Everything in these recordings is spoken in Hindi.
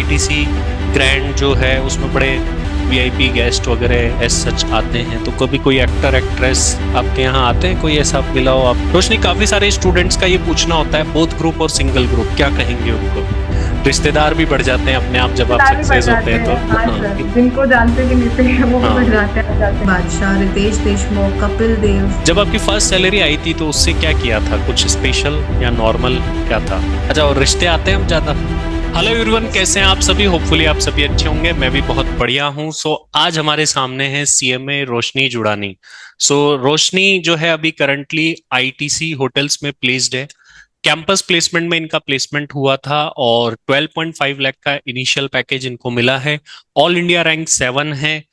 आईटीसी ग्रैंड जो है उसमें बड़े वीआईपी गेस्ट वगैरह एज सच आते हैं, तो कभी कोई एक्टर एक्ट्रेस आपके यहाँ आते हैं, कोई ऐसा मिला हो आप? रोशनी, काफी सारे स्टूडेंट्स का ये पूछना होता है, बोथ ग्रुप और सिंगल ग्रुप, क्या कहेंगे उनको? रिश्तेदार भी बढ़ जाते हैं अपने आप जब आप रिश्तेदार भी बढ़ सक्सेस होते जाते हैं तो। हैं, हाँ हाँ सर, जिनको जानते भी नहीं थे वो भी बढ़ हाँ। जाते हैं, बादशाह, रितेश देशमुख, कपिल देव। जब आपकी फर्स्ट सैलरी आई थी तो उससे क्या किया था? कुछ स्पेशल या नॉर्मल क्या था? अच्छा, और रिश्ते आते हैं हम ज्यादा। हेलो एवरीवन, कैसे हैं आप सभी? होपफुली आप सभी अच्छे होंगे, मैं भी बहुत बढ़िया हूं। आज हमारे सामने है सीएमए रोशनी जुड़ानी। रोशनी जो है अभी करंटली आईटीसी होटल्स में प्लेस्ड है। कैंपस प्लेसमेंट में इनका प्लेसमेंट हुआ था और 12.5 लाख का इनिशियल पैकेज इनको मिला है। ऑल इंडिया रैंक 7 है।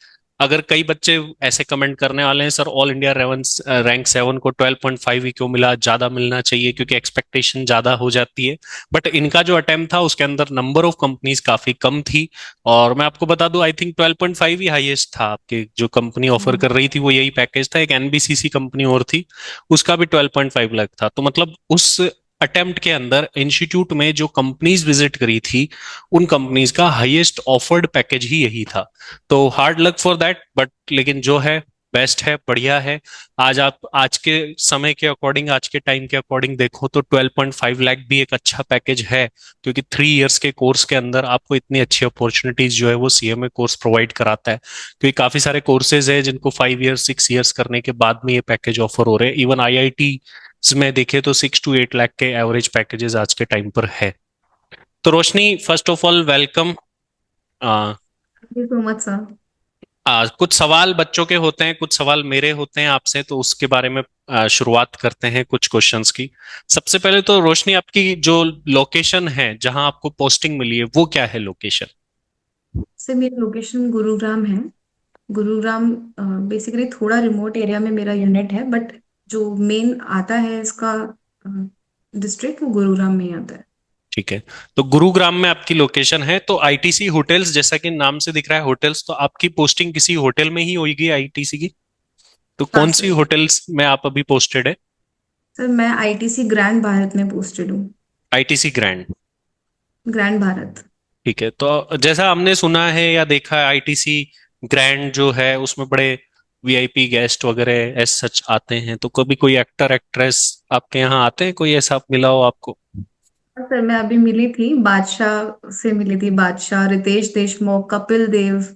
अगर कई बच्चे ऐसे कमेंट करने वाले हैं, सर ऑल इंडिया रैंक 7 को 12.5 ही क्यों मिला, ज्यादा मिलना चाहिए क्योंकि एक्सपेक्टेशन ज्यादा हो जाती है। बट इनका जो अटेम्प्ट था उसके अंदर नंबर ऑफ कंपनीज काफी कम थी। और मैं आपको बता दूं, आई थिंक 12.5 ही हाईएस्ट था। आपके जो कंपनी ऑफर कर रही थी वो यही पैकेज था। एक एनबीसीसी कंपनी और थी, उसका भी 12.5 लाख था। तो मतलब उस अटेम्प्ट के अंदर इंस्टीट्यूट में जो कंपनीज विजिट करी थी, उन कंपनीज का हाईएस्ट ऑफर्ड पैकेज ही यही था। तो hard luck for that, but लेकिन जो है बेस्ट है, बढ़िया है। आज आप आज के समय के अकॉर्डिंग, आज के टाइम के अकॉर्डिंग देखो तो 12.5 लाख भी एक अच्छा पैकेज है, क्योंकि 3 इयर्स के कोर्स के अंदर आपको इतनी अच्छी अपॉर्चुनिटीज जो है वो सीएमए कोर्स प्रोवाइड कराता है। क्योंकि काफी सारे कोर्सेज है जिनको 5 इयर्स 6 इयर्स करने के बाद में ये पैकेज ऑफर हो रहे हैं। इवन आईआईटी में देखे तो 6 to 8 लाख के एवरेज पैकेजेस आज के टाइम पर है। तो Roshni, first of all welcome. Thank you so much sir. कुछ सवाल बच्चों के होते हैं, कुछ सवाल मेरे होते हैं आपसे, तो उसके बारे में शुरुआत करते हैं कुछ क्वेश्चंस की। सबसे पहले तो रोशनी, आपकी जो लोकेशन है जहां आपको पोस्टिंग मिली है वो क्या है लोकेशन? सर मेरी लोकेशन गुरुग्राम है। गुरुग्राम बेसिकली थोड़ा रिमोट एरिया में मेरा यूनिट है, बट जो मेन आता है इसका डिस्ट्रिक्ट वो गुरुग्राम में ही आता है। ठीक है। तो गुरुग्राम में आपकी लोकेशन है, तो आईटीसी होटल्स, जैसा कि नाम से दिख रहा है होटल्स, तो आपकी पोस्टिंग किसी होटल में ही होगी आईटीसी की? तो हाँ कौन सी सर। होटल्स में आप अभी पोस्टेड है? सर मैं आईटीसी ग्रैंड भारत में पोस्टेड हूँ। ITC grand. ग्रैंड भारत। ठीक है। तो जैसा हमने सुना है या देखा है, आईटीसी ग्रैंड जो है उसमें बड़े वीआईपी गेस्ट वगैरह एज सच आते हैं, तो कभी कोई एक्टर एक्ट्रेस आपके यहाँ आते हैं, कोई ऐसा मिला हो आपको? हाँ सर, मैं अभी मिली थी बादशाह से, मिली थी बादशाह, रितेश देशमुख, कपिल देव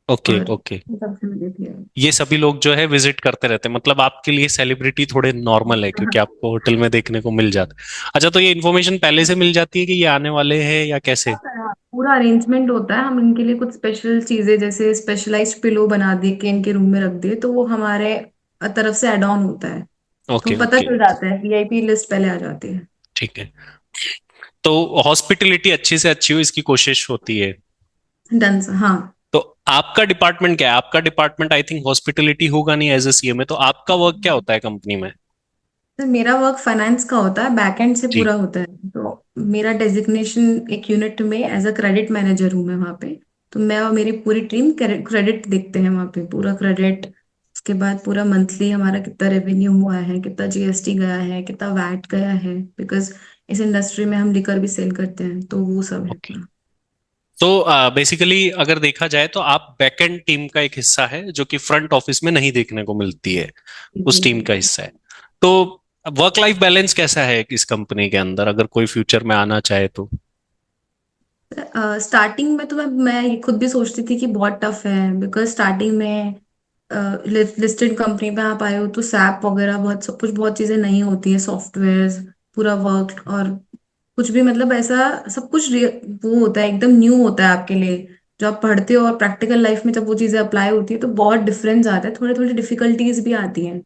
ओके और ओके। सबसे मिली थी। ये सभी लोग जो है विजिट करते रहते हैं, मतलब आपके लिए सेलिब्रिटी थोड़े नॉर्मल है क्योंकि आपको होटल में देखने को मिल जाता है। अच्छा, तो ये इन्फॉर्मेशन पहले से मिल जाती है कि ये आने वाले हैं या कैसे? पूरा अरेंजमेंट होता है, हम इनके लिए कुछ स्पेशल चीजें जैसे स्पेशलाइज्ड पिलो बना दे के इनके रूम में रख दिए, तो वो हमारे तरफ से एड ऑन होता है। तो ओके पता ओके। चल जाता है, वीआईपी लिस्ट पहले आ जाती है। ठीक है। तो हॉस्पिटलिटी अच्छी से अच्छी हो इसकी कोशिश होती है। डन हाँ। तो आपका डिपार्टमेंट क्या है? आपका डिपार्टमेंट आई थिंक हॉस्पिटलिटी होगा नहीं एज ए सीएमए, तो आपका वर्क क्या होता है कंपनी में? सर मेरा वर्क फाइनेंस का होता है, बैक एंड से जी। पूरा होता है। तो मेरा डेजिग्नेशन एक यूनिट में एज अ क्रेडिट मैनेजर हूँ मैं वहाँ पे। तो मैं और मेरी पूरी टीम क्रेडिट देखते हैं वहाँ पे, पूरा क्रेडिट। उसके बाद पूरा मंथली हमारा कितना रेवेन्यू हुआ है, कितना जीएसटी गया है, कितना वैट गया है, बिकॉज इस इंडस्ट्री में हम लिकर भी सेल करते हैं, तो वो सब है ओके। पूरा। तो बेसिकली अगर देखा जाए तो आप बैकएंड टीम का एक हिस्सा है जो कि फ्रंट ऑफिस में नहीं देखने को मिलती है, जी उस टीम जी। का हिस्सा है। तो वर्क लाइफ बैलेंस कैसा है इस कंपनी के अंदर, अगर कोई फ्यूचर में आना चाहे तो? स्टार्टिंग में तो मैं ये खुद भी सोचती थी कि बहुत टफ है, बिकॉज स्टार्टिंग में लिस्टेड कंपनी पे आप आए हो तो सैप वगैरह बहुत सब कुछ, बहुत चीजें नहीं होती है, सॉफ्टवेयर पूरा वर्क और कुछ भी, मतलब ऐसा सब कुछ वो होता है, एकदम न्यू होता है आपके लिए। जो आप पढ़ते हो और प्रैक्टिकल लाइफ में जब वो चीजें अप्लाई होती है तो बहुत डिफरेंस आता है, थोड़ी थोड़ी डिफिकल्टीज भी आती हैं।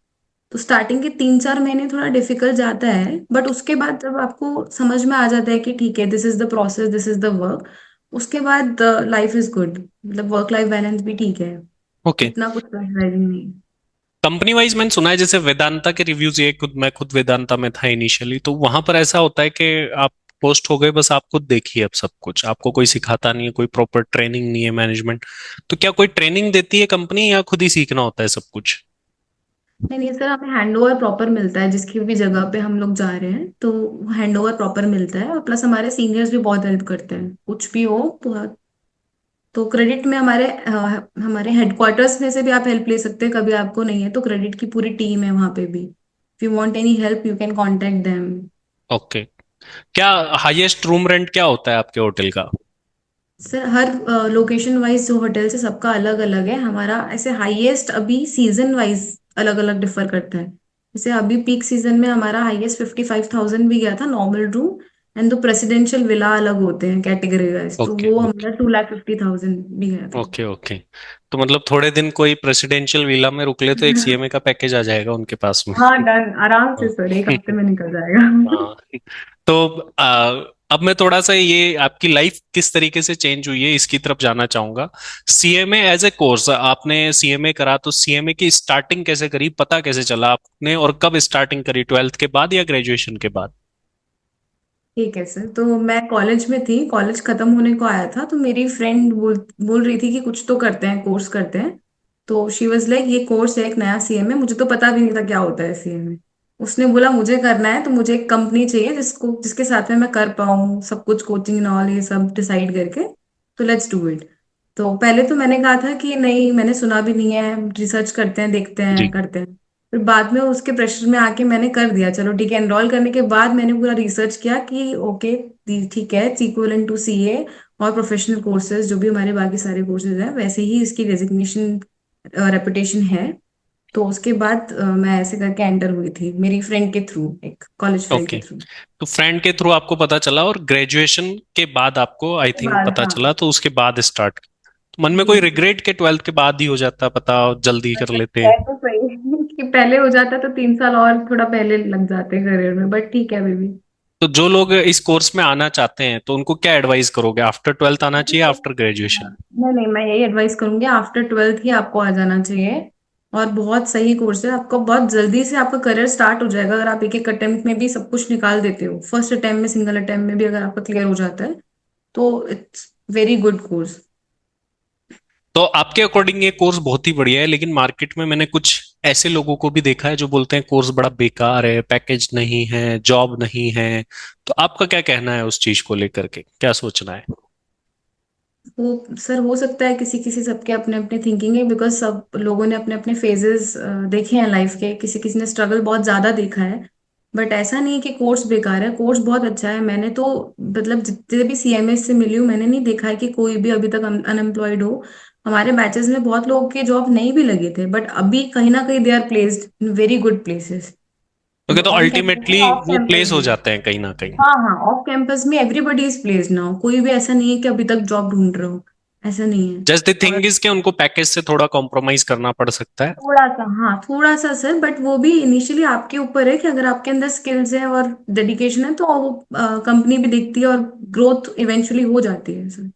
तो स्टार्टिंग के 3-4 महीने थोड़ा डिफिकल्ट जाता है, बट उसके बाद जब आपको समझ में आ जाता है कि ठीक है, this is the process, this is the work, उसके बाद लाइफ इज गुड, मतलब वर्क लाइफ बैलेंस भी ठीक है। ओके। इतना कुछ प्रेशराइजिंग नहीं। कंपनी वाइज मैंने सुना है, जैसे वेदांता के रिव्यूज, ये खुद मैं खुद वेदांता में था इनिशियली, तो वहां पर ऐसा होता है कि आप पोस्ट हो गए, बस आप खुद देखिए अब सब कुछ, आपको कोई सिखाता नहीं है, कोई प्रॉपर ट्रेनिंग नहीं है मैनेजमेंट। तो क्या कोई ट्रेनिंग देती है कंपनी या खुद ही सीखना होता है सब कुछ? नहीं नहीं सर, हमें हैंड ओवर प्रॉपर मिलता है जिसकी भी जगह पे हम लोग जा रहे हैं, तो हैंड ओवर प्रॉपर मिलता है। और प्लस हमारे सीनियर्स भी बहुत हेल्प करते हैं, कुछ भी हो बहुत। तो क्रेडिट में हमारे हेडक्वार्टर्स में से भी आप हेल्प ले सकते हैं, कभी आपको नहीं है तो क्रेडिट की पूरी टीम है वहां पे भी। If you want any help you can contact them. Okay. क्या हाईएस्ट रूम रेंट क्या होता है आपके होटल का? सर हर लोकेशन वाइज जो होटल है सबका अलग अलग है। हमारा ऐसे हाईएस्ट अभी सीजन वाइज अलग अलग डिफर करता है। जैसे अभी पीक सीजन में हमारा हाईएस्ट 55,000 भी गया था नॉर्मल रूम। एंड तो प्रेसिडेंशियल विला अलग होते हैं कैटेगरी वाइज, तो ओके वो ओके हमारा 2,50,000 भी गया था। Okay okay. तो मतलब थोड़े दिन कोई प्रेसिडेंशियल विला में रुक ले तो एक सीएमए का पैकेज आ जाएगा उनके पास में। हाँ डन, आराम से हाँ। सर, एक हफ्ते में निकल जाएगा। हाँ। तो अब मैं थोड़ा सा ये आपकी लाइफ किस तरीके से चेंज हुई है इसकी तरफ जाना चाहूंगा। सीएमए एज ए कोर्स आपने सीएमए करा, तो सीएमए की स्टार्टिंग कैसे करी, पता कैसे चला आपने, और कब स्टार्टिंग करी, ट्वेल्थ के बाद या ग्रेजुएशन के बाद? ठीक है सर, तो मैं कॉलेज में थी, कॉलेज खत्म होने को आया था, तो मेरी फ्रेंड बोल रही थी कि कुछ तो करते हैं, कोर्स करते हैं। तो शी वाज लाइक ये कोर्स है एक नया सीएमए, मुझे तो पता भी नहीं था क्या होता है सीएमए। उसने बोला मुझे करना है, तो मुझे एक कंपनी चाहिए जिसके साथ में मैं कर पाऊँ सब कुछ, कोचिंग ऑल ये सब डिसाइड करके। तो लेट्स डू इट। तो पहले तो मैंने कहा था कि नहीं, मैंने सुना भी नहीं है, रिसर्च करते हैं, देखते हैं, जी। करते हैं। फिर बाद में उसके प्रेशर में आके मैंने कर दिया, चलो ठीक है। एनरोल करने के बाद मैंने पूरा रिसर्च किया कि ओके ठीक है, इट्स इक्विवेलेंट टू सीए और प्रोफेशनल कोर्सेज जो भी हमारे बाकी सारे कोर्सेज हैं, वैसे ही इसकी डेजिग्नेशन रेपुटेशन है। तो उसके बाद मैं ऐसे करके एंटर हुई थी मेरी फ्रेंड के थ्रू, एक कॉलेज फ्रेंड ओके। के थ्रू। तो फ्रेंड के थ्रू आपको पता चला, और ग्रेजुएशन के बाद आपको आई उसके थिंक बाद पता हाँ। चला, तो उसके बाद स्टार्ट। तो मन में जी कोई जी। रिग्रेट के ट्वेल्थ के बाद ही हो जाता, पता जल्दी कर लेते है हैं? तो सही कि पहले हो जाता तो 3 साल और थोड़ा पहले लग जाते करियर में, बट ठीक है बेबी। तो जो लोग इस कोर्स में आना चाहते हैं तो उनको क्या एडवाइस करोगे, आफ्टर ट्वेल्थ आना चाहिए, आफ्टर ग्रेजुएशन? नहीं नहीं, मैं यही एडवाइस करूंगी, आफ्टर ट्वेल्थ ही आपको आ जाना चाहिए। और बहुत सही कोर्स है, आपको बहुत जल्दी से आपका करियर स्टार्ट हो जाएगा अगर आप एक एक अटेम्प्ट में भी सब कुछ निकाल देते हो। फर्स्ट अटेम्प्ट में, सिंगल अटेम्प्ट में भी अगर आपका क्लियर हो जाता है तो इट्स वेरी गुड कोर्स। तो आपके अकॉर्डिंग ये कोर्स बहुत ही बढ़िया है, लेकिन मार्केट में मैंने कुछ ऐसे लोगों को भी देखा है जो बोलते हैं कोर्स बड़ा बेकार है, पैकेज नहीं है, जॉब नहीं है। तो आपका क्या कहना है उस चीज को लेकर के, क्या सोचना है? वो सर हो सकता है किसी किसी, सबके अपने अपने थिंकिंग है, बिकॉज सब लोगों ने अपने अपने फेजेस देखे हैं लाइफ के, किसी किसी ने स्ट्रगल बहुत ज्यादा देखा है। बट ऐसा नहीं है कि कोर्स बेकार है, कोर्स बहुत अच्छा है। मैंने तो मतलब जितने भी सीएमएस से मिली हूँ, मैंने नहीं देखा है कि कोई भी अभी तक अनएम्प्लॉयड हो। हमारे बैचेस में बहुत लोगों के जॉब नहीं भी लगे थे, बट अभी कहीं ना कहीं they are placed in very good places. Okay, तो ऑन कैंपस अल्टीमेटली भी, ऑफ वो कैंपस प्लेस हो भी। जाते हैं कहीं ना कहीं। हाँ हाँ, ऑफ कैंपस में एवरीबडी इज प्लेस्ड नाउ, कोई भी ऐसा नहीं है कि अभी तक जॉब ढूंढ रहे हो, ऐसा नहीं है। जस्ट द थिंग और इज कि उनको पैकेज से थोड़ा कॉम्प्रोमाइज करना पड़ सकता है। थोड़ा सा, हाँ थोड़ा सा सर, बट वो भी इनिशियली आपके ऊपर है कि अगर आपके अंदर स्किल्स है और डेडिकेशन है तो वो कंपनी भी देखती है और ग्रोथ इवेंचुअली हो जाती है सर।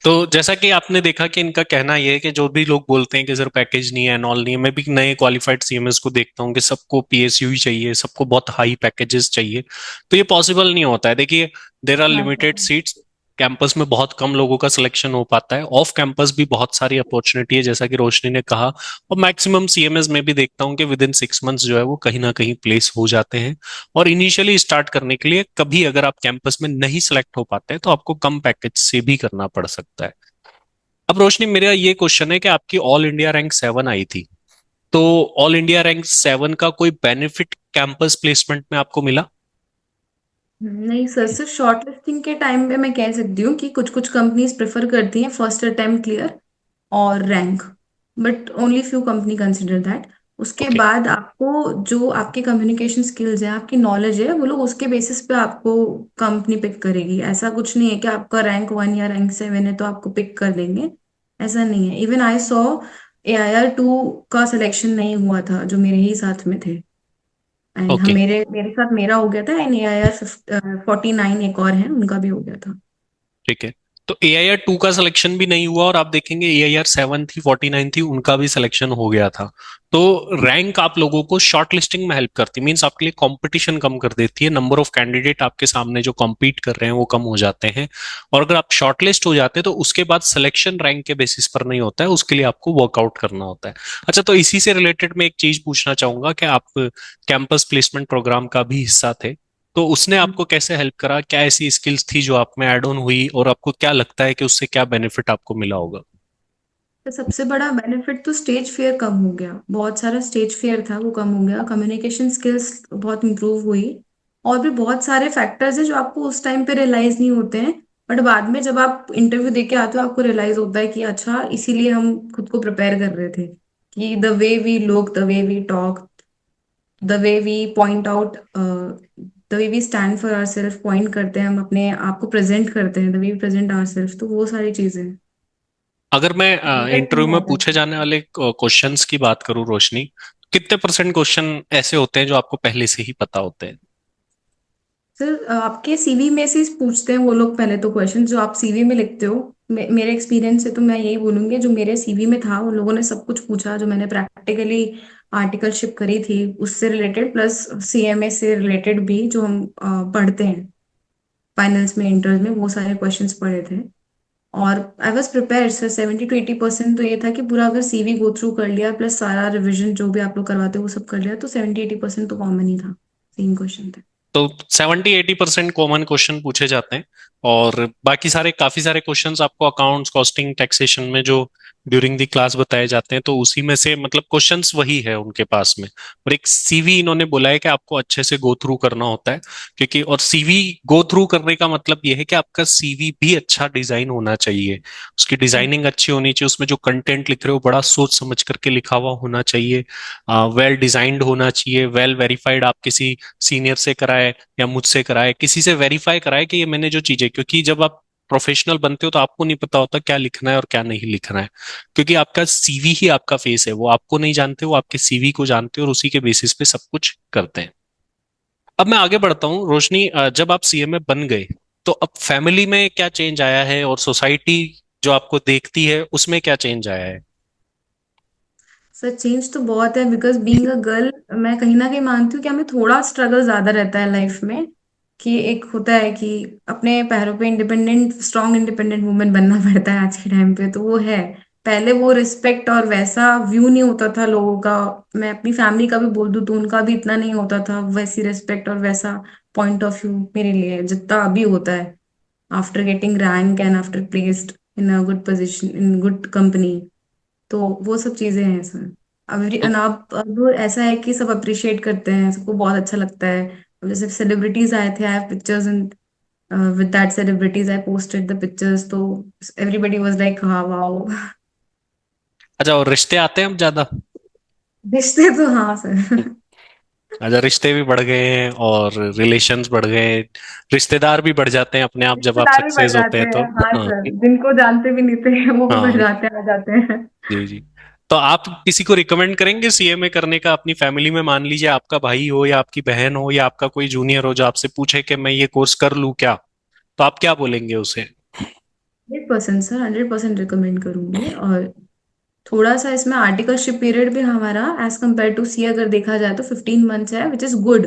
तो जैसा कि आपने देखा कि इनका कहना ये है कि जो भी लोग बोलते हैं कि सर पैकेज नहीं है, नॉल नहीं है, मैं भी नए क्वालिफाइड सीएमएस को देखता हूँ कि सबको पीएसयू ही चाहिए, सबको बहुत हाई पैकेजेस चाहिए। तो ये पॉसिबल नहीं होता है। देखिए, देर आर हाँ लिमिटेड सीट्स। कैंपस में बहुत कम लोगों का सिलेक्शन हो पाता है, ऑफ कैंपस भी बहुत सारी अपॉर्चुनिटी है जैसा कि रोशनी ने कहा। और मैक्सिमम सीएमएस में भी देखता हूँ कि विद इन 6 मंथ्स जो है वो कहीं ना कहीं प्लेस हो जाते हैं। और इनिशियली स्टार्ट करने के लिए कभी अगर आप कैंपस में नहीं सिलेक्ट हो पाते हैं तो आपको कम पैकेज से भी करना पड़ सकता है। अब रोशनी, मेरा ये क्वेश्चन है कि आपकी ऑल इंडिया रैंक 7 आई थी, तो ऑल इंडिया रैंक 7 का कोई बेनिफिट कैंपस प्लेसमेंट में आपको मिला? नहीं सर, सिर्फ शॉर्ट लिस्टिंग के टाइम पे मैं कह सकती हूँ कि कुछ कुछ कंपनीज प्रेफर करती हैं फर्स्ट अटेम्प्ट क्लियर और rank, but only few company consider that. उसके ओके बाद आपको जो आपके कम्युनिकेशन स्किल्स है, आपकी नॉलेज है, वो लोग उसके बेसिस पे आपको कंपनी पिक करेगी। ऐसा कुछ नहीं है कि आपका रैंक 1 या रैंक 7 है तो आपको पिक कर लेंगे, ऐसा नहीं है। इवन आई सॉ AIR 2 का सिलेक्शन नहीं हुआ था जो मेरे ही साथ में थे। एंड हम ओके। मेरे मेरे साथ मेरा हो गया था, एंड AIR 49 एक और है, उनका भी हो गया था। ठीक है। तो AIR 2 का सिलेक्शन भी नहीं हुआ, और आप देखेंगे AIR 7 थी, 49 थी, उनका भी सिलेक्शन हो गया था। तो रैंक आप लोगों को शॉर्ट लिस्टिंग में हेल्प करती, मींस आपके लिए कंपटीशन कम कर देती है, नंबर ऑफ कैंडिडेट आपके सामने जो compete कर रहे हैं वो कम हो जाते हैं। और अगर आप शॉर्ट लिस्ट हो जाते हैं तो उसके बाद सिलेक्शन रैंक के बेसिस पर नहीं होता है, उसके लिए आपको वर्कआउट करना होता है। अच्छा, तो इसी से रिलेटेड मैं एक चीज पूछना चाहूंगा कि आप कैंपस प्लेसमेंट प्रोग्राम का भी हिस्सा थे, तो उसने आपको कैसे हेल्प करा? क्या ऐसी स्किल्स थी जो आप में ऐड ऑन हुई, और आपको क्या लगता है कि उससे क्या बेनिफिट आपको मिला होगा? तो सबसे बड़ा बेनिफिट तो स्टेज फियर कम हो गया, बहुत सारा स्टेज फियर था वो कम हो गया, कम्युनिकेशन स्किल्स बहुत इंप्रूव हुई। और भी बहुत सारे फैक्टर्स हैं जो आपको उस टाइम पे रियलाइज नहीं होते हैं, बट बाद में जब आप इंटरव्यू दे के आते हो आपको रियलाइज होता है कि अच्छा इसीलिए हम खुद को प्रिपेयर कर रहे थे, कि the way we look, the way we talk, the way we point out, the way we stand for our self, point करते हैं हम अपने आप को, प्रेजेंट करते हैं, the way we present our self, तो वो सारी चीजें अगर मैं रियल इंटरव्यू में में आता पूछे है। जाने वाले क्वेश्चंस की बात करूं रोशनी, कितने परसेंट क्वेश्चन ऐसे होते हैं जो आपको पहले से ही पता होते हैं? सर आपके सीवी में से पूछते हैं वो लोग पहले तो क्वेश्चन जो आप सीवी में लिखते हो। मेरे एक्सपीरियंस से तो मैं यही बोलूंगी, जो मेरे सीवी में था उन लोगों ने सब कुछ पूछा, जो मैंने प्रैक्टिकली आर्टिकलशिप करी थी उससे रिलेटेड, प्लस सीएमए से रिलेटेड भी जो हम पढ़ते हैं फाइनल्स में, इंटर्स में, वो सारे क्वेश्चंस पढ़े थे। और I was prepare sir, 70 to 80% तो ये था कि पूरा अगर सीवी गो थ्रू कर लिया प्लस सारा रिविजन जो भी आप लोग करवाते हो वो सब कर लिया तो 70-80% तो कॉमन ही था, सेम क्वेश्चन थे। तो 70-80% कॉमन क्वेश्चन पूछे जाते हैं, और बाकी सारे काफी सारे क्वेश्चंस आपको अकाउंट्स, कॉस्टिंग, टैक्सेशन में जो ड्यूरिंग द क्लास बताए जाते हैं, तो उसी में से मतलब क्वेश्चंस वही है उनके पास में। और एक सीवी इन्होंने बोला है कि आपको अच्छे से गो थ्रू करना होता है, क्योंकि और सीवी गो थ्रू करने का मतलब ये है कि आपका सीवी भी अच्छा डिजाइन होना चाहिए, उसकी डिजाइनिंग अच्छी होनी चाहिए, उसमें जो कंटेंट लिख रहे हो बड़ा सोच समझ करके लिखा हुआ होना चाहिए, वेल डिजाइंड होना चाहिए, वेल वेरीफाइड, आप किसी सीनियर से कराए या मुझसे कराए, किसी से वेरीफाई कराए कि ये मैंने जो चीजें, क्योंकि जब आप प्रोफेशनल बनते हो तो आपको नहीं पता होता क्या लिखना है और क्या नहीं लिखना है, क्योंकि आपका सीवी ही आपका फेस है, वो आपको नहीं जानते, वो आपके सीवी को जानते हैं और उसी के बेसिस पे सब कुछ करते हैं। अब मैं आगे बढ़ता हूँ रोशनी, जब आप सीएमए बन गए तो अब फैमिली में क्या चेंज आया है, और सोसाइटी जो आपको देखती है उसमें क्या चेंज आया है? सर चेंज तो बहुत है, बिकॉज बीइंग अ गर्ल मैं कहीं ना कहीं मानती हूँ कि हमें थोड़ा स्ट्रगल ज्यादा रहता है लाइफ में, कि एक होता है कि अपने पैरों पे इंडिपेंडेंट, स्ट्रांग इंडिपेंडेंट वुमेन बनना पड़ता है आज के टाइम पे, तो वो है। पहले वो रिस्पेक्ट और वैसा व्यू नहीं होता था लोगों का, मैं अपनी फैमिली का भी बोल दूं तो उनका भी इतना नहीं होता था वैसी रिस्पेक्ट और वैसा पॉइंट ऑफ व्यू मेरे लिए जितना अभी होता है, after getting rank and after placed in a good position in good company. तो वो सब चीजें हैं सर। तो अब ऐसा है कि सब अप्रिशिएट करते हैं, सबको बहुत अच्छा लगता है। अब जैसे सेलिब्रिटीज आए थे, I have pictures and with that celebrities I posted the pictures, तो एवरीबॉडी वाज लाइक हाँ वाओ। अच्छा, और रिश्ते आते हैं अब ज्यादा? रिश्ते तो हाँ सर। अच्छा, रिश्ते भी बढ़ गए हैं और रिलेशंस बढ़ गए हैं, रिश्तेदार भी बढ़ जाते हैं अपने आप जब आप रिश्तेदार भी बढ़ सक्सेस होते जाते हैं तो। हैं, हाँ हाँ। सर, जिनको जानते भी नहीं थे वो भी बढ़ हाँ। जाते हैं, आ जाते हैं। जी जी। तो आप किसी को रिकमेंड करेंगे सीएमए करने का अपनी फैमिली में? मान लीजिए आपका भाई हो या आपकी बहन हो या आपका कोई जूनियर हो जो आपसे पूछे कि मैं ये कोर्स कर लूं क्या, तो आप क्या बोलेंगे उसे? 100% सर, 100% रिकमेंड करूंगी। और थोड़ा सा इसमें आर्टिकलशिप पीरियड भी हमारा एज कम्पेयर टू सी अगर देखा जाए तो 15 मंथ्स है, विच इज गुड,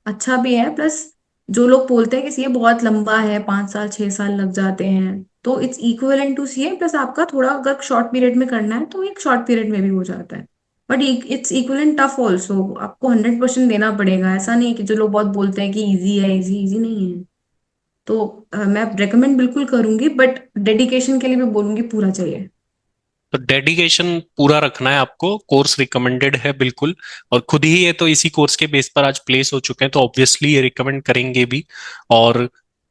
अच्छा भी है। प्लस जो लोग बोलते हैं कि सीए बहुत लंबा है, 5 साल 6 साल लग जाते हैं, तो it's equivalent to CA, plus आपका थोड़ा अगर शॉर्ट पीरियड में करना है तो एक शॉर्ट पीरियड में भी हो जाता है। But its equivalent tough also, आपको 100% देना पड़ेगा, ऐसा नहीं है कि जो लोग बहुत बोलते हैं कि इजी है, इजी इजी नहीं है। तो मैं रेकमेंड बिल्कुल करूंगी, बट डेडिकेशन के लिए भी बोलूंगी पूरा चाहिए। तो डेडिकेशन पूरा रखना है आपको, कोर्स रिकमेंडेड है बिल्कुल, और खुद ही ये तो इसी कोर्स के बेस पर आज प्लेस हो चुके हैं तो ऑब्वियसली ये रिकमेंड करेंगे भी। और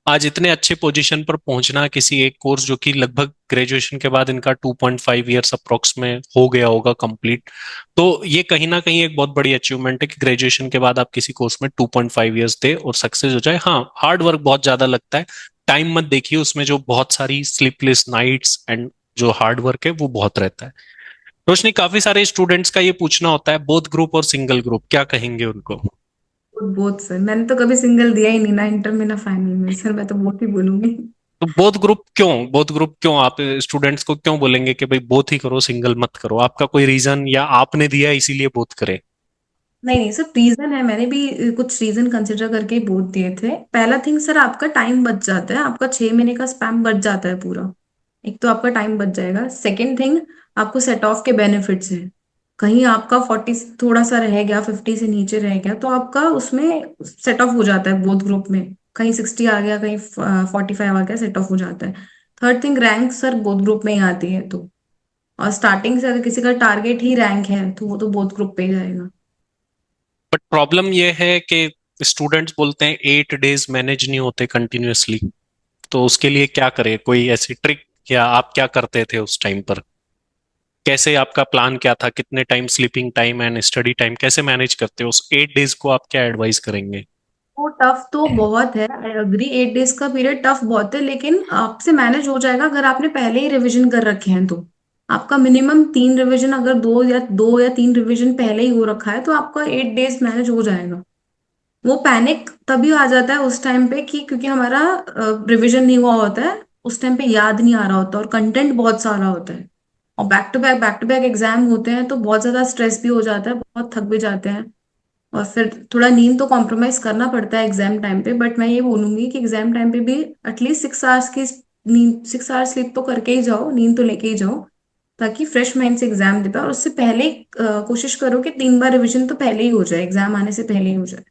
आज इतने अच्छे पोजीशन पर पहुंचना किसी एक कोर्स जो कि लगभग ग्रेजुएशन के बाद इनका 2.5 ईयर्स अप्रोक्स में हो गया होगा कंप्लीट, तो ये कहीं ना कहीं एक बहुत बड़ी अचीवमेंट है कि ग्रेजुएशन के बाद आप किसी कोर्स में 2.5 ईयर्स दे और सक्सेस हो जाए। हाँ, हार्ड वर्क बहुत ज्यादा लगता है, टाइम मत देखिए उसमें, जो बहुत सारी स्लीपलेस नाइट्स एंड जो हार्ड वर्क है वो बहुत रहता है। रोशनी, काफी सारे स्टूडेंट्स का ये पूछना होता है, बोथ ग्रुप और सिंगल ग्रुप, क्या कहेंगे उनको? बोथ सर, मैंने तो कभी सिंगल दिया ही नहीं, ना इंटर में ना फाइनल में सर, मैं तो बोथ ही बोलूंगी। तो बोथ ग्रुप क्यों आप स्टूडेंट्स को क्यों बोलेंगे कि भाई बोथ ही करो, सिंगल मत करो? आपका कोई रीजन, या आपने दिया इसीलिए बोथ करे? नहीं नहीं सर, रीजन है, मैंने भी कुछ रीजन कंसिडर करके ही बोल दिए थे। पहला थिंग सर, आपका टाइम बच जाता है, आपका 6 महीने का स्पैम बच जाता है पूरा। एक तो आपका टाइम बच जाएगा, सेकंड थिंग आपको सेट ऑफ के बेनिफिट्स हैं। कहीं आपका 40 थोड़ा सा रह गया, 50 से नीचे रह गया, तो आपका उसमें सेट ऑफ हो जाता है बोथ ग्रुप में। कहीं 60 आ गया, कहीं 45 आ गया, सेट ऑफ हो जाता है। Third thing, rank sir both group में ही आती है तो। और स्टार्टिंग से अगर किसी का टारगेट ही रैंक है तो वो तो बोथ ग्रुप पे ही जाएगा। बट प्रॉब्लम ये है कि स्टूडेंट्स बोलते हैं 8 डेज मैनेज नहीं होते कंटिन्यूअसली। तो उसके लिए क्या करें, कोई ऐसी ट्रिक, या आप क्या करते थे उस टाइम पर? कैसे, आपका प्लान क्या था? कितने time sleeping time and study time कैसे मैनेज करते हो उस 8 डेज को? आप क्या एडवाइस करेंगे? वो टफ तो बहुत है, आई अग्री, 8 डेज का पीरियड टफ बहुत है, लेकिन आपसे मैनेज हो जाएगा अगर आपने पहले ही रिवीजन कर रखे हैं तो। आपका मिनिमम 3 रिवीजन, अगर दो या तीन रिवीजन पहले ही हो रखा है, तो आपका 8 डेज मैनेज हो जाएगा। वो पैनिक तभी आ जाता है उस टाइम पे कि क्योंकि हमारा रिवीजन नहीं हुआ होता है, उस टाइम पे याद नहीं आ रहा होता और कंटेंट बहुत सारा होता है। और बैक टू बैक एग्जाम होते हैं तो बहुत ज्यादा स्ट्रेस भी हो जाता है, बहुत थक भी जाते हैं। और फिर थोड़ा नींद तो कॉम्प्रोमाइज करना पड़ता है एग्जाम टाइम पे, बट मैं ये बोलूंगी कि एग्जाम टाइम पे भी एटलीस्ट 6 आवर्स की नींद, 6 आवर्स स्लीप तो करके ही जाओ, नींद तो लेके ही जाओ, ताकि फ्रेश माइंड से एग्जाम दे पाओ। और उससे पहले कोशिश करो कि 3 बार रिवीजन तो पहले ही हो जाए, एग्जाम आने से पहले ही हो जाए, तो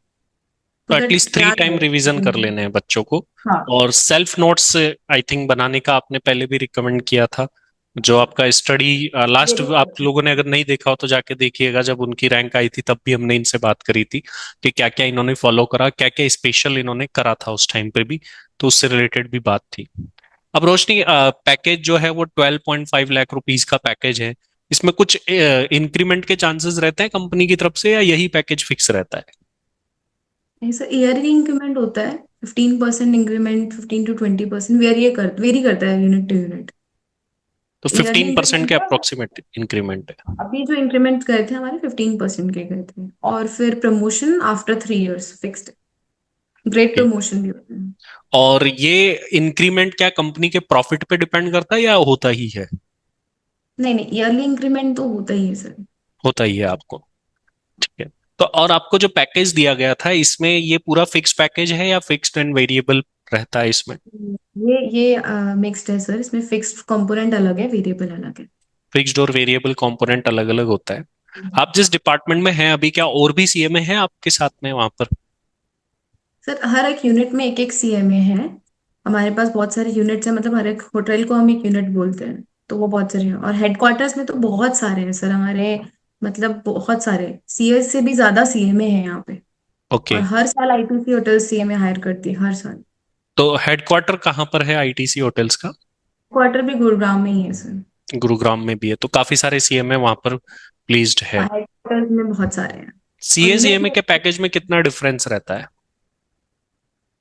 तो दैट एटलीस्ट 3 याद टाइम रिवीजन कर रहे। लेने हैं बच्चों को। हाँ, और सेल्फ नोट्स आई थिंक बनाने का आपने पहले भी रिकमेंड किया था। जो आपका स्टडी लास्ट, वेरी आप लोगों ने अगर नहीं देखा हो तो जाके देखिएगा, जब उनकी रैंक आई थी तब भी हमने इनसे बात करी थी कि क्या क्या इन्होंने फॉलो करा, क्या क्या स्पेशल इन्होंने करा था उस टाइम पे भी। तो उससे रिलेटेड भी बात थी। अब रोशनी, पैकेज जो है वो 12.5 लाख रुपीज का पैकेज है। इसमें कुछ इंक्रीमेंट के चांसेस रहते हैं कंपनी की तरफ से, या यही पैकेज फिक्स रहता है? ऐसा ईयरली इंक्रीमेंट होता है, 15% इंक्रीमेंट, 15 to 20% वेरी करता है यूनिट टू यूनिट। तो ईयरली 15% के इंक्रीमेंट है। अप्रोक्सीमेट इंक्रीमेंट है? अभी जो इंक्रीमेंट गए थे हमारे 15% के गए थे, और फिर promotion after 3 years fixed. Great Okay. Promotion भी होता है। और ये इंक्रीमेंट क्या कंपनी के प्रॉफिट पे डिपेंड करता है, या होता ही है? नहीं नहीं, ईयरली इंक्रीमेंट तो होता ही है सर। होता ही है आपको। ठीक है। तो और आपको जो पैकेज दिया गया था, इसमें ये पूरा फिक्स पैकेज है या फिक्स्ड एंड वेरिएबल रहता है इसमें? ये मिक्स्ड है सर, इसमें फिक्स्ड कंपोनेंट अलग है, वेरिएबल अलग है। फिक्स्ड और वेरिएबल कंपोनेंट अलग अलग होता है। आप जिस डिपार्टमेंट में हैं अभी, क्या और भी सीएमए हैं आपके साथ में वहां पर? सर हर एक यूनिट में एक एक सीएमए है। हमारे पास बहुत सारे यूनिट्स हैं, मतलब हर एक होटल को हम एक यूनिट बोलते हैं, तो वो बहुत सारे हैं। और हेडक्वार्टर्स में तो बहुत सारे हैं सर हमारे, मतलब बहुत सारे सीए से भी ज्यादा सीएमए हैं यहाँ पे। ओके। और हर साल आईटीसी होटल सीएमए हायर करती है हर साल। तो हेडक्वार्टर कहाँ पर है आईटीसी होटल्स का? क्वार्टर भी गुरुग्राम में ही है सर। गुरुग्राम में भी है, तो काफी सारे सीएमए वहां पर प्लीज्ड है। हाँ, हेडक्वार्टर्स में बहुत सारे हैं। और सीए यूनिट सीएमए में के पैकेज में कितना डिफरेंस रहता है?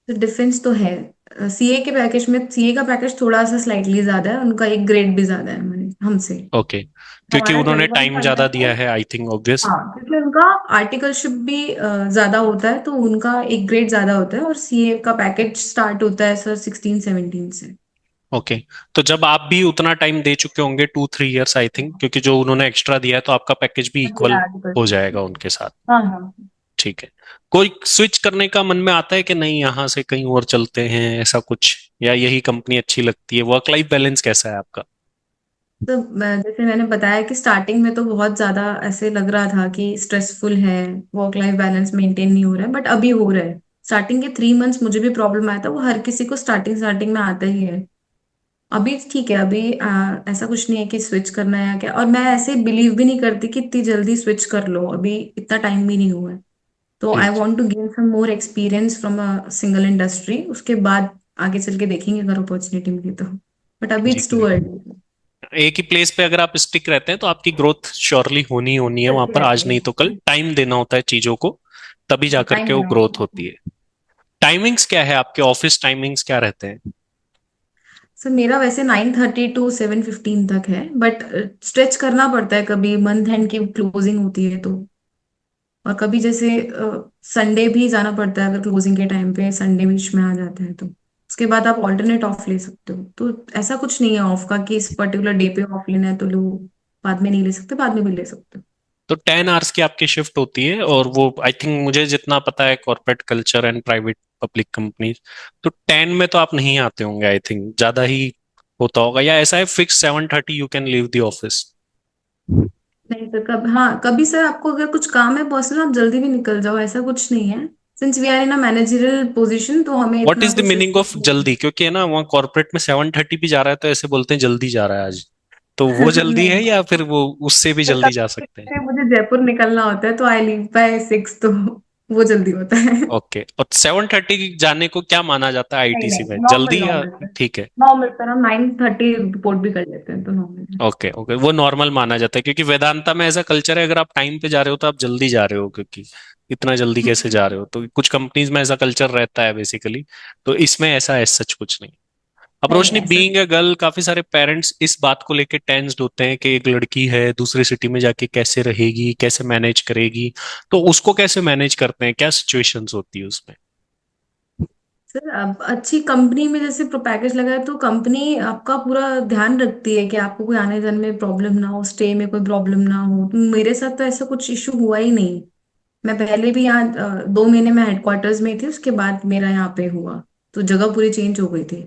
तो डिफरेंस तो है, सीए के पैकेज में, सीए का पैकेज थोड़ा सा स्लाइटली ज्यादा है, उनका एक ग्रेड भी ज्यादा है हमारे हमसे। ओके। क्योंकि हमारा उन्होंने 21 टाइम ज्यादा पंद्रह दिया है। है, आई थिंक ऑब्वियस। हाँ, क्योंकि उनका आर्टिकलशिप भी ज्यादा होता है, तो उनका एक ग्रेड ज्यादा होता है। और सीए का पैकेज स्टार्ट होता है सर 16-17 से। ओके। तो जब आप भी उतना टाइम दे चुके होंगे, 2-3 इयर्स आई थिंक, क्योंकि जो उन्होंने एक्स्ट्रा दिया है, तो आपका पैकेज भी इक्वल हो जाएगा उनके साथ। हाँ हाँ। ठीक है। कोई स्विच करने का मन में आता है कि नहीं, यहाँ से कहीं और चलते हैं, ऐसा कुछ? या यही कंपनी अच्छी लगती है? वर्क लाइफ बैलेंस कैसा है आपका? तो जैसे मैंने बताया कि स्टार्टिंग में तो बहुत ज्यादा ऐसे लग रहा था कि स्ट्रेसफुल है, वर्क लाइफ बैलेंस मेंटेन नहीं हो रहा है, बट अभी हो रहा है। स्टार्टिंग के 3 मंथ्स मुझे भी प्रॉब्लम आया था, वो हर किसी को स्टार्टिंग स्टार्टिंग में आता ही है। अभी ठीक है, अभी ऐसा कुछ नहीं है कि स्विच करना है या क्या। और मैं ऐसे बिलीव भी नहीं करती कि इतनी जल्दी स्विच कर लो, अभी इतना टाइम भी नहीं हुआ है। तो आई ठीक। Want to gain some more experience from a single industry, उसके बाद आगे चल के देखेंगे अगर अपॉर्चुनिटी मिली तो। बट अभी जी इट्स टू करेक्ट। अर्ली। एक ही प्लेस पे अगर आप स्टिक रहते हैं तो आपकी ग्रोथ श्योरली होनी ही होनी है वहां चलती पर, आज रहती नहीं तो कल है। टाइम देना होता है चीजों को, तभी जाकर टाइम के वो देना ग्रोथ होता होती है। है। टाइमिंग्स क्या है आपके? ऑफिस टाइमिंग्स क्या रहते हैं? सर मेरा वैसे 9:30 to 7:15 तक है, बट स्ट्रेच करना पड़ता है, कभी मंथ एंड की क्लोजिंग होती है तो। और कभी जैसे संडे भी जाना पड़ता है, अगर क्लोजिंग के टाइम पे संडे बीच में आ जाता है तो उसके बाद आप ऑल्टरनेट ऑफ ले सकते हो। तो ऐसा कुछ नहीं है ऑफ का कि इस पर्टिकुलर डे पे ऑफ लेना है तो लो, बाद में नहीं ले सकते, बाद में भी ले सकते हो। तो 10 आवर्स की आपकी शिफ्ट होती है, और वो आई थिंक मुझे जितना पता है corporate culture and private public companies, तो 10 में तो आप नहीं आते होंगे, आई थिंक ज्यादा ही होता होगा, या ऐसा है fix 7:30 you can leave the office? नहीं सर, हाँ कभी सर आपको अगर कुछ काम है पर्सनल, आप जल्दी भी निकल जाओ, ऐसा कुछ नहीं है। Since we are in a managerial position तो हमें व्हाट इतना इज द कुछ मीनिंग ऑफ जल्दी? क्योंकि है ना वहाँ कॉर्पोरेट में 7:30 भी जा रहा है तो ऐसे बोलते हैं जल्दी जा रहा है आज, तो वो जल्दी नहीं, है या फिर वो उससे भी पर जल्दी जा कभी सकते हैं? कभी मुझे जयपुर निकलना होता है तो आई लीव बाय 6, तो वो जल्दी होता है। ओके, और 7:30 जाने को क्या माना जाता है नहीं आईटीसी नहीं, में, नॉर्मल जल्दी या नॉर्मल सर। ठीक है? नॉर्मल सर, हम 9:30 रिपोर्ट भी कर लेते हैं तो नॉर्मल है। ओके ओके, वो नॉर्मल माना जाता है, क्योंकि वेदांता में ऐसा कल्चर है, अगर आप टाइम पे जा रहे हो तो आप जल्दी जा रहे हो, क्योंकि इतना जल्दी कैसे जा रहे हो, तो कुछ कंपनीज में ऐसा कल्चर रहता है बेसिकली। तो इसमें ऐसा है सच कुछ नहीं। अब नहीं रोशनी, ऐसा। बीइंग अ गर्ल, काफी सारे पेरेंट्स इस बात को लेके टेंस्ड होते हैं कि एक लड़की है दूसरी सिटी में जाके कैसे रहेगी, कैसे मैनेज करेगी, तो उसको कैसे मैनेज करते हैं, क्या सिचुएशंस होती है उसमें? सर अब अच्छी कंपनी में जैसे प्रो पैकेज लगा है तो कंपनी आपका पूरा ध्यान रखती है कि आपको कोई आने जाने में प्रॉब्लम ना हो, स्टे में कोई प्रॉब्लम ना हो। तो मेरे साथ तो ऐसा कुछ इशू हुआ ही नहीं। मैं पहले भी यहाँ 2 महीने में हेडक्वार्टर्स में थी, उसके बाद मेरा यहाँ पे हुआ तो जगह पूरी चेंज हो गई थी।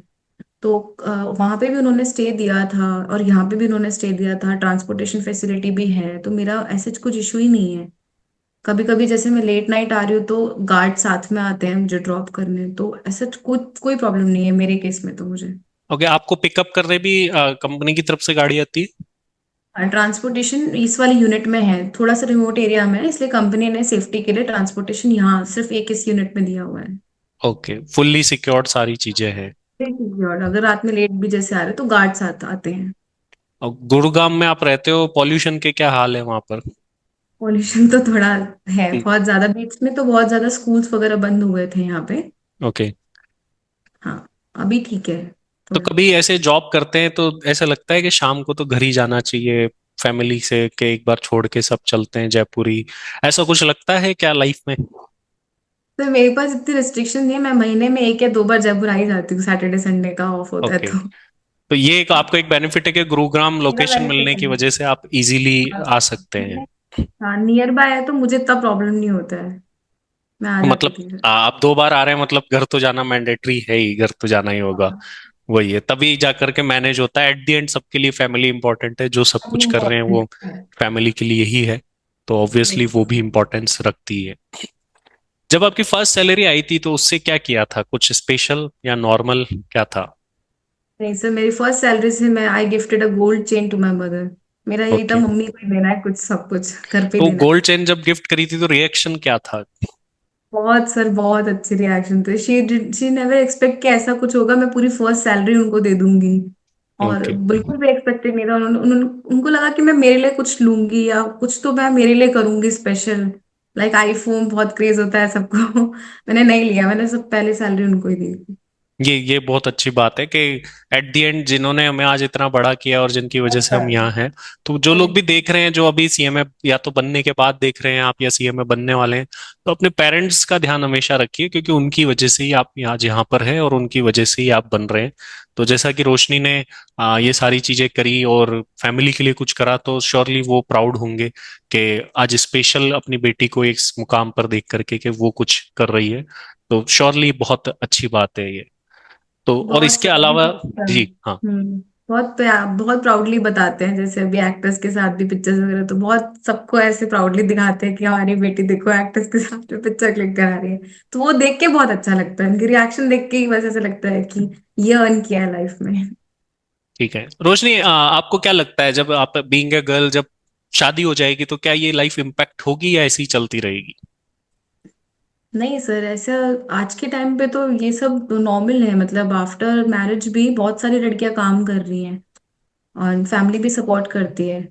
तो वहां पे भी उन्होंने स्टे दिया था और यहाँ पे भी उन्होंने स्टे दिया था, ट्रांसपोर्टेशन फैसिलिटी भी है, तो मेरा ऐसे कुछ इशू ही नहीं है। कभी कभी जैसे मैं लेट नाइट आ रही हूँ तो गार्ड साथ में आते हैं मुझे ड्रॉप करने, तो ऐसा कोई कोई प्रॉब्लम नहीं है मेरे केस में तो मुझे। ओके, आपको पिकअप करने भी कंपनी की तरफ से गाड़ी आती है? ट्रांसपोर्टेशन इस वाले यूनिट में है, थोड़ा सा रिमोट एरिया में है, इसलिए कंपनी ने सेफ्टी के लिए ट्रांसपोर्टेशन यहाँ सिर्फ एक इस यूनिट में दिया हुआ है। ओके, फुल्ली सिक्योर्ड सारी चीजें हैं। और अगर रात में लेट भी जैसे आ रहे तो गार्ड साथ आते हैं। और गुड़गांव में आप रहते हो, पॉल्यूशन के क्या हाल है वहां पर? पॉल्यूशन तो थोड़ा है, बहुत ज्यादा, बीच में तो बहुत ज्यादा स्कूल्स वगैरह बंद हुए थे यहाँ पे। ओके। हाँ, अभी ठीक है तो थोड़ा। कभी ऐसे जॉब करते हैं तो ऐसा लगता है कि शाम को तो घर ही जाना चाहिए फैमिली से, कि एक बार छोड़ के सब चलते हैं जयपुरी, ऐसा कुछ लगता है क्या लाइफ में? तो मेरे पास इतनी रिस्ट्रिक्शन नहीं है, मैं महीने में 1 या 2 बार जयपुर आ ही जाती हूँ, सैटरडे संडे का ऑफ होता है ओके, तो। तो ये एक आपको एक बेनिफिट है कि गुरुग्राम मेरा लोकेशन बेनिफिट मिलने है। की वजह से आप इजीली आ सकते हैं। हाँ, हाँ नियर बाय है तो मुझे इतना प्रॉब्लम नहीं होता है, मैं आ जाती मतलब थी फिर। आप 2 बार आ रहे हैं, मतलब घर तो जाना मैंडेटरी है ही, घर तो जाना ही होगा। हाँ, वही है, तभी जा करके मैनेज होता है। एट द एंड सबके लिए फैमिली इंपॉर्टेंट है, जो सब अभी कुछ कर रहे हैं वो इम्पोर्टेंट है। फैमिली के लिए ही है, तो ऑब्वियसली वो भी इंपॉर्टेंस रखती है। जब आपकी फर्स्ट सैलरी आई थी तो उससे क्या किया था, कुछ स्पेशल या नॉर्मल क्या था? नहीं सर, मेरी फर्स्ट सैलरी से मैं I gifted a gold chain to my mother. मेरा यही था, ओके, मम्मी को ही देना है कुछ, सब कुछ घर पे ही तो देना है। गोल्ड चेन जब गिफ्ट करी थी तो रिएक्शन क्या था? बहुत सर, बहुत अच्छे रिएक्शन थे। शी नेवर एक्सपेक्ट कि ऐसा कुछ होगा, मैं पूरी फर्स्ट सैलरी उनको दे दूंगी। और ओके, बिल्कुल भी एक्सपेक्टेड नहीं था। उनको लगा कि मैं मेरे लिए कुछ लूंगी या कुछ तो मैं मेरे लिए करूंगी स्पेशल। लाइक आईफोन बहुत क्रेज होता है सबको। मैंने नहीं लिया, मैंने सब पहले सैलरी उनको ही दी थी। ये बहुत अच्छी बात है कि एट द एंड जिन्होंने हमें आज इतना बड़ा किया और जिनकी वजह से अच्छा। हम यहाँ हैं, तो जो लोग वही। भी देख रहे हैं, जो अभी सीएमए या तो बनने के बाद देख रहे हैं आप, या सीएमए बनने वाले हैं, तो अपने पेरेंट्स का ध्यान हमेशा रखिए, क्योंकि उनकी वजह से ही आप यहाँ जहाँ पर हैं और उनकी वजह से ही आप बन रहे हैं। तो जैसा कि रोशनी ने ये सारी चीजें करी और फैमिली के लिए कुछ करा, तो श्योरली वो प्राउड होंगे कि आज स्पेशल अपनी बेटी को एक मुकाम पर देख करके कि वो कुछ कर रही है। तो श्योरली बहुत अच्छी बात है ये। तो और बहुत इसके सर, अभी अलावा, बहुत जी हाँ। बहुत बहुत प्राउडली बताते हैं, जैसे अभी एक्टर्स के साथ भी पिक्चर्स वगैरह तो बहुत सबको ऐसे प्राउडली दिखाते हैं कि हमारी बेटी देखो एक्टर्स के साथ में पिक्चर क्लिक करा रही है। तो वो देख के बहुत अच्छा लगता है, उनकी रिएक्शन देख के ही बस ऐसा लगता है कि ये अर्न किया है लाइफ में। ठीक है रोशनी, आपको क्या लगता है जब आप बीइंग ए गर्ल, जब शादी हो जाएगी तो क्या ये लाइफ इम्पैक्ट होगी या ऐसी ही चलती रहेगी? नहीं सर, ऐसा आज के टाइम पे तो ये सब नॉर्मल है, मतलब आफ्टर मैरिज भी बहुत सारी लड़कियां काम कर रही हैं और फैमिली भी सपोर्ट करती है।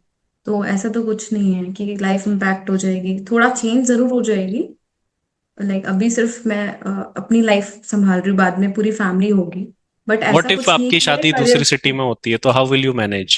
तो ऐसा तो कुछ नहीं है कि लाइफ इम्पैक्ट हो जाएगी, थोड़ा चेंज जरूर हो जाएगी। लाइक अभी सिर्फ मैं अपनी लाइफ संभाल रही हूँ, बाद में पूरी फैमिली होगी। बट व्हाट ऐसा इफ कुछ नहीं है आपकी कि मेरे शादी दूसरी करियर। सिटी में होती है, तो how will you manage?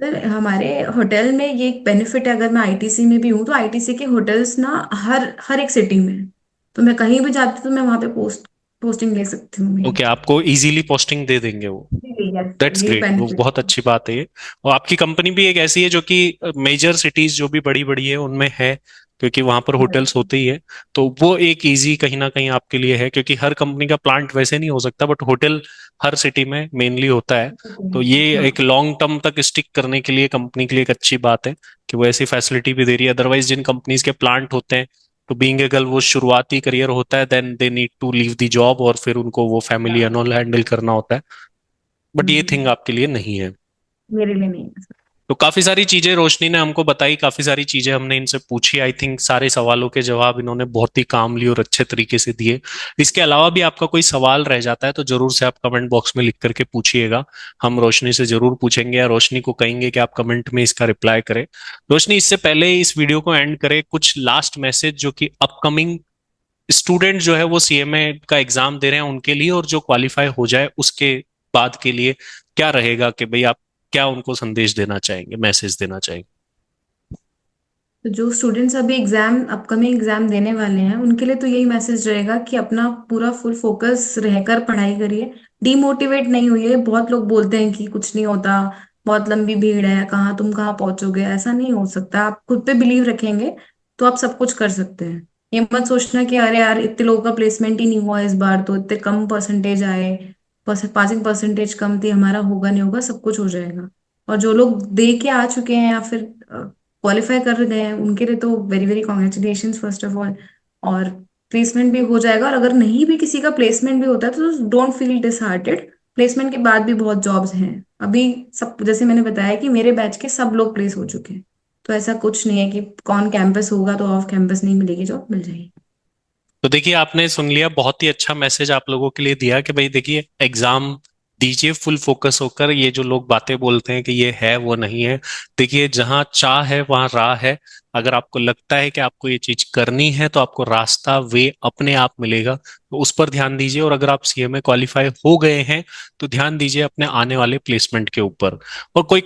Sir हमारे होटल में ये एक बेनिफिट है, अगर मैं आईटीसी में भी हूँ तो आईटीसी के होटल्स ना हर हर एक सिटी में हैं। तो मैं कहीं भी जाती हूँ तो मैं वहां पे पोस्ट पोस्टिंग ले सकती हूँ मैं। ओके, आपको इजीली पोस्टिंग दे देंगे वो। यस, दैट्स यही ग्रेट, वो बेनिफिट बहुत है। अच्छी बात है ये। और आपकी कंपनी भी एक ऐसी है जो कि मेजर सिटीज जो भी बड़ी बड़ी है उनमें है, क्योंकि वहां पर होटल्स होते ही है। तो वो एक इजी कहीं ना कहीं आपके लिए है, क्योंकि हर कंपनी का प्लांट वैसे नहीं हो सकता, बट होटल हर सिटी में मेनली होता है। तो ये हाँ। एक लॉन्ग टर्म तक स्टिक करने के लिए कंपनी के लिए एक अच्छी बात है कि वो ऐसी फैसिलिटी भी दे रही है। अदरवाइज जिन कंपनीज के प्लांट होते हैं, तो बीइंग ए गर्ल वो शुरुआती करियर होता है, then they need to leave the job और फिर उनको वो फैमिली एंड ऑल हैंडल करना होता है। बट ये थिंग हम्म, आपके लिए नहीं है। मेरे लिए नहीं है। तो काफी सारी चीजें रोशनी ने हमको बताई, काफी सारी चीजें हमने इनसे पूछी। आई थिंक सारे सवालों के जवाब इन्होंने बहुत ही कामली और अच्छे तरीके से दिए। इसके अलावा भी आपका कोई सवाल रह जाता है तो जरूर से आप कमेंट बॉक्स में लिख करके पूछिएगा। हम रोशनी से जरूर पूछेंगे या रोशनी को कहेंगे कि आप कमेंट में इसका रिप्लाई करें। रोशनी, इससे पहले इस वीडियो को एंड करें, कुछ लास्ट मैसेज जो कि अपकमिंग स्टूडेंट जो है वो सीएमए का एग्जाम दे रहे हैं उनके लिए, और जो क्वालिफाई हो जाए उसके बाद के लिए क्या रहेगा, कि भाई आप क्या उनको संदेश देना चाहेंगे, मैसेज देना चाहेंगे? तो जो स्टूडेंट्स अभी एग्जाम अपकमिंग एग्जाम देने वाले हैं उनके लिए तो यही मैसेज रहेगा कि अपना पूरा फुल फोकस रहकर पढ़ाई करिए। डीमोटिवेट नहीं होइए। बहुत लोग बोलते हैं कि कुछ नहीं होता, बहुत लंबी भीड़ है, कहाँ तुम कहाँ पहुंचोगे। ऐसा नहीं हो सकता। आप खुद पे बिलीव रखेंगे तो आप सब कुछ कर सकते हैं। ये मत सोचना कि अरे यार इतने लोगों का प्लेसमेंट ही नहीं हुआ इस बार, तो इतने कम परसेंटेज आए, पासिंग परसेंटेज कम थी, हमारा होगा नहीं होगा। सब कुछ हो जाएगा। और जो लोग दे के आ चुके हैं या फिर क्वालिफाई कर गए हैं उनके लिए तो very very congratulation first of all. और प्लेसमेंट भी हो जाएगा। और अगर नहीं भी किसी का प्लेसमेंट भी होता है तो डोंट फील डिसहार्टेड। प्लेसमेंट के बाद भी बहुत जॉब्स हैं अभी। सब जैसे मैंने बताया कि मेरे बैच के सब लोग प्लेस हो चुके हैं। तो ऐसा कुछ नहीं है कि कौन कैंपस होगा तो ऑफ कैंपस नहीं मिलेगी जॉब, मिल जाएगी। तो देखिए, आपने सुन लिया, बहुत ही अच्छा मैसेज आप लोगों के लिए दिया कि भाई देखिए, एग्जाम दीजिए फुल फोकस होकर। ये जो लोग बातें बोलते हैं कि ये है वो नहीं है, देखिए जहां चाह है वहां राह है। अगर आपको लगता है कि आपको ये चीज करनी है तो आपको रास्ता वे अपने आप मिलेगा, तो उस पर ध्यान दीजिए। और अगर आप सीएमए क्वालिफाई हो गए हैं तो ध्यान दीजिए अपने आने वाले प्लेसमेंट के ऊपर। और कोई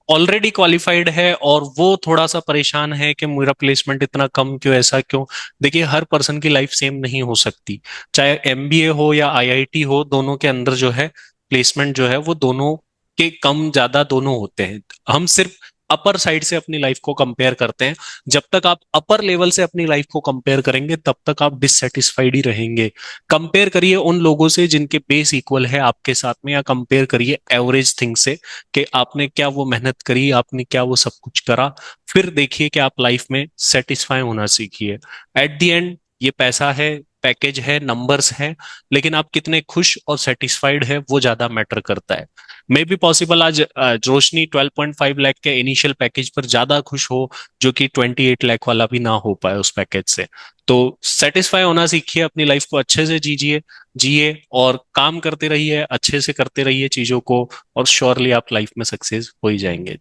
ऑलरेडी क्वालिफाइड है और वो थोड़ा सा परेशान है कि मेरा प्लेसमेंट इतना कम क्यों, ऐसा क्यों, देखिए हर पर्सन की लाइफ सेम नहीं हो सकती। चाहे एमबीए हो या आईआईटी हो, दोनों के अंदर जो है प्लेसमेंट जो है वो दोनों के कम ज्यादा दोनों होते हैं। हम सिर्फ अपर साइड से अपनी लाइफ को कंपेयर करते हैं। जब तक आप अपर लेवल से अपनी लाइफ को कंपेयर करेंगे तब तक आप डिससेटिस्फाइड ही रहेंगे। कंपेयर करिए उन लोगों से जिनके बेस इक्वल है आपके साथ में, या कंपेयर करिए एवरेज थिंग से कि आपने क्या वो मेहनत करी, आपने क्या वो सब कुछ करा। फिर देखिए कि आप लाइफ में सेटिस्फाई होना सीखिए। एट द एंड ये पैसा है, पैकेज है, नंबर्स हैं, लेकिन आप कितने खुश और सेटिस्फाइड है वो ज्यादा मैटर करता है। मे बी पॉसिबल आज रोशनी 12.5 लाख के इनिशियल पैकेज पर ज्यादा खुश हो, जो कि 28 लाख वाला भी ना हो पाए उस पैकेज से। तो सेटिस्फाई होना सीखिए, अपनी लाइफ को अच्छे से जीजिए, जिए और काम करते रहिए, अच्छे से करते रहिए चीजों को, और श्योरली आप लाइफ में सक्सेस हो ही जाएंगे।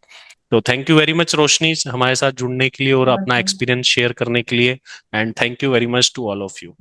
तो थैंक यू वेरी मच रोशनी, हमारे साथ जुड़ने के लिए और अपना Welcome. एक्सपीरियंस शेयर करने के लिए। And thank you very much to all of you.